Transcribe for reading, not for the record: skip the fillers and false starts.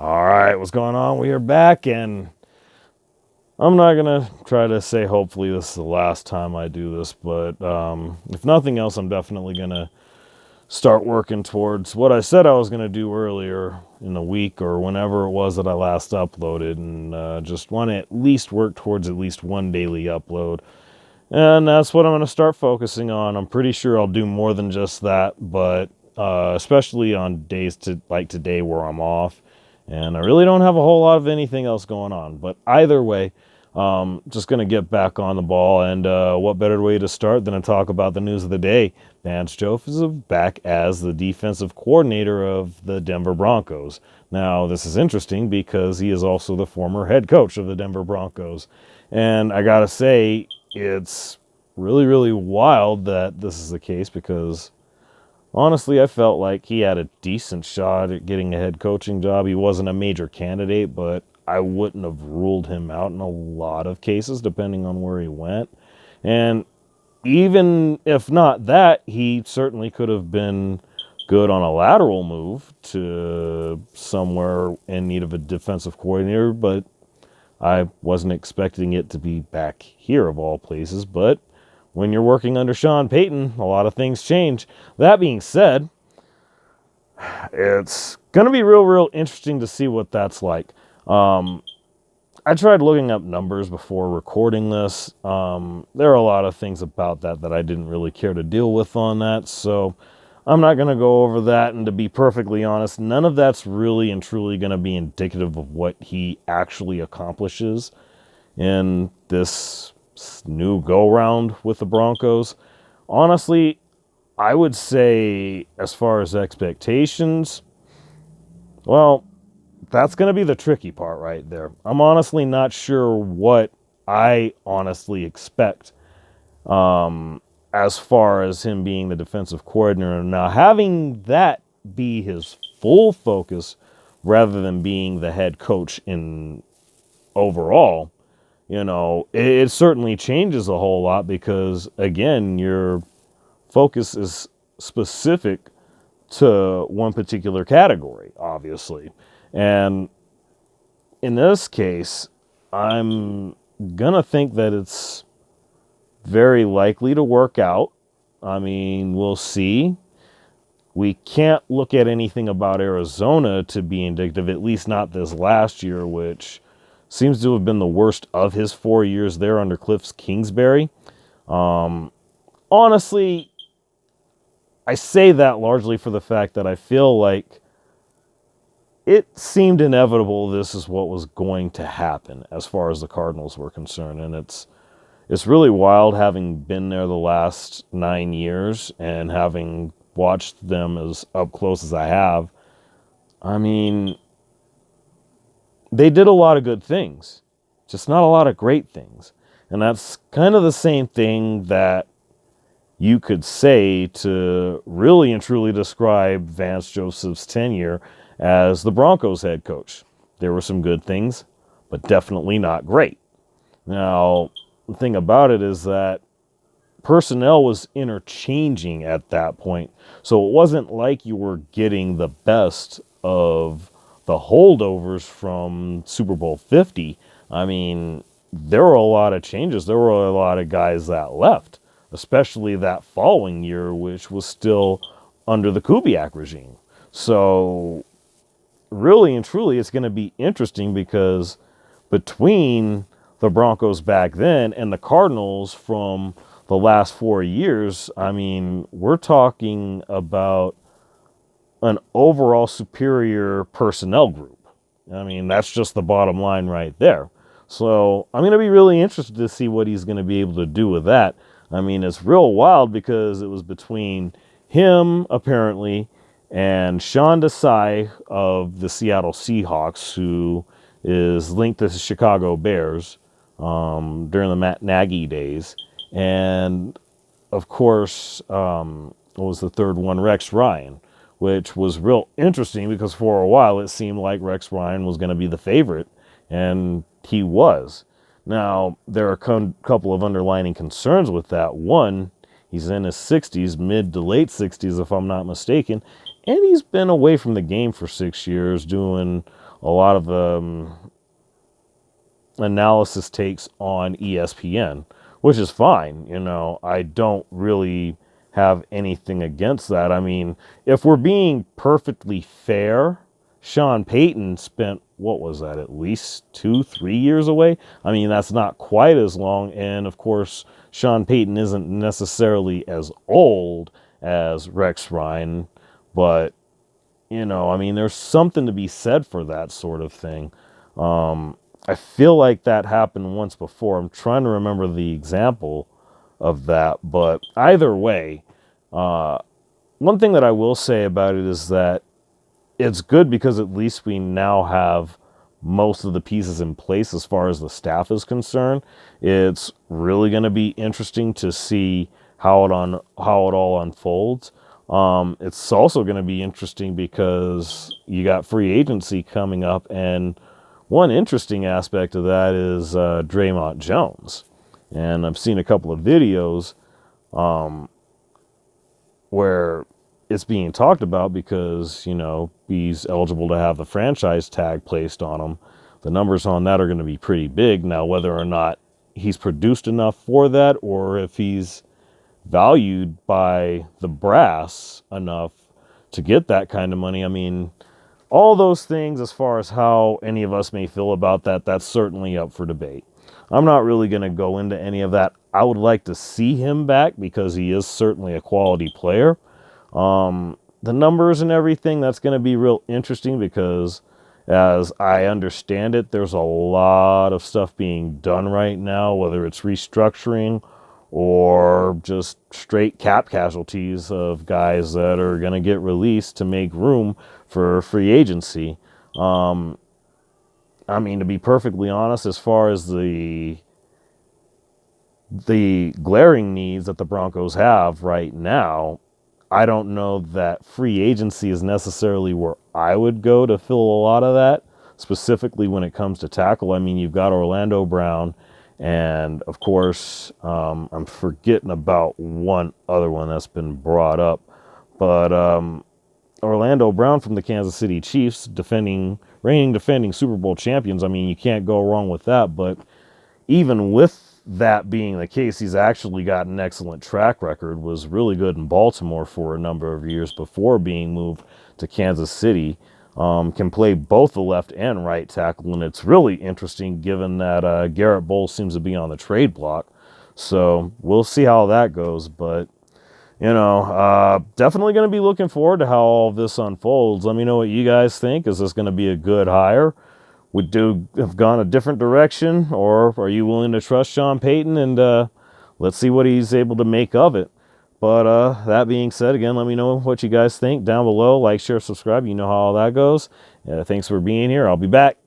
All right, what's going on? We are back, and I'm not gonna try to say hopefully this is the last time I do this, but if nothing else, I'm definitely gonna start working towards what I said I was gonna do earlier in the week or whenever it was that I last uploaded, and just want to at least work towards at least one daily upload. And that's what I'm going to start focusing on. I'm pretty sure I'll do more than just that, but especially on days like today where I'm off. And I really don't have a whole lot of anything else going on. But either way, just going to get back on the ball. And what better way to start than to talk about the news of the day? Vance Joseph is back as the defensive coordinator of the Denver Broncos. Now, this is interesting because he is also the former head coach of the Denver Broncos. And I got to say, it's really, really wild that this is the case because honestly, I felt like he had a decent shot at getting a head coaching job. He wasn't a major candidate, but I wouldn't have ruled him out in a lot of cases, depending on where he went. And even if not that, he certainly could have been good on a lateral move to somewhere in need of a defensive coordinator, but I wasn't expecting it to be back here of all places, but when you're working under Sean Payton, a lot of things change. That being said, it's going to be real interesting to see what that's like. I tried looking up numbers before recording this. There are a lot of things about that I didn't really care to deal with on that, so I'm not going to go over that, and to be perfectly honest, none of that's really and truly going to be indicative of what he actually accomplishes in this new go-round with the Broncos. Honestly, I would say as far as expectations, well, that's going to be the tricky part right there. I'm honestly not sure what I honestly expect as far as him being the defensive coordinator. Now, having that be his full focus rather than being the head coach in overall, it certainly changes a whole lot because, again, your focus is specific to one particular category, obviously. And in this case, I'm going to think that it's very likely to work out. I mean, we'll see. We can't look at anything about Arizona to be indicative, at least not this last year, which seems to have been the worst of his 4 years there under Cliff Kingsbury. Honestly, I say that largely for the fact that I feel like it seemed inevitable this is what was going to happen as far as the Cardinals were concerned. And it's really wild having been there the last 9 years and having watched them as up close as I have. I mean, they did a lot of good things, just not a lot of great things. And that's kind of the same thing that you could say to really and truly describe Vance Joseph's tenure as the Broncos head coach. There were some good things, but definitely not great. Now, the thing about it is that personnel was interchanging at that point. So it wasn't like you were getting the best of the holdovers from Super Bowl 50. I mean, there were a lot of changes. There were a lot of guys that left, especially that following year, which was still under the Kubiak regime. So really and truly, it's going to be interesting because between the Broncos back then and the Cardinals from the last 4 years, I mean, we're talking about an overall superior personnel group. I mean, that's just the bottom line right there. So I'm going to be really interested to see what he's going to be able to do with that. I mean, it's real wild because it was between him, apparently, and Sean Desai of the Seattle Seahawks, who is linked to the Chicago Bears during the Matt Nagy days. And, of course, what was the third one? Rex Ryan, which was real interesting because for a while it seemed like Rex Ryan was going to be the favorite, and he was. Now, there are a couple of underlying concerns with that. One, he's in his 60s, mid to late 60s, if I'm not mistaken, And he's been away from the game for 6 years doing a lot of analysis takes on ESPN, which is fine. I don't really have anything against that. I mean, if we're being perfectly fair, Sean Payton spent, what was that, at least 2-3 years away? I mean, that's not quite as long. And of course, Sean Payton isn't necessarily as old as Rex Ryan, but, I mean, there's something to be said for that sort of thing. I feel like that happened once before. I'm trying to remember the example of that, but either way, one thing that I will say about it is that it's good because at least we now have most of the pieces in place as far as the staff is concerned. It's really going to be interesting to see how it all unfolds. It's also going to be interesting because you got free agency coming up, and one interesting aspect of that is Draymond Jones. And I've seen a couple of videos where it's being talked about because, he's eligible to have the franchise tag placed on him. The numbers on that are going to be pretty big. Now, whether or not he's produced enough for that, or if he's valued by the brass enough to get that kind of money, I mean, all those things, as far as how any of us may feel about that, that's certainly up for debate. I'm not really going to go into any of that. I would like to see him back because he is certainly a quality player. The numbers and everything, that's going to be real interesting because, as I understand it, there's a lot of stuff being done right now, whether it's restructuring or just straight cap casualties of guys that are going to get released to make room for free agency. I mean, to be perfectly honest, as far as the glaring needs that the Broncos have right now, I don't know that free agency is necessarily where I would go to fill a lot of that, specifically when it comes to tackle. I mean, you've got Orlando Brown, and of course, I'm forgetting about one other one that's been brought up, but Orlando Brown from the Kansas City Chiefs, reigning defending Super Bowl champions. I mean, you can't go wrong with that, but even with that being the case, he's actually got an excellent track record, was really good in Baltimore for a number of years before being moved to Kansas City. Can play both the left and right tackle, and it's really interesting given that Garrett Bowles seems to be on the trade block. So we'll see how that goes, but definitely going to be looking forward to how all this unfolds. Let me know what you guys think. Is this going to be a good hire? Would you have gone a different direction, or are you willing to trust Sean Payton? And let's see what he's able to make of it. But that being said, again, let me know what you guys think down below. Like, share, subscribe. You know how all that goes. Thanks for being here. I'll be back.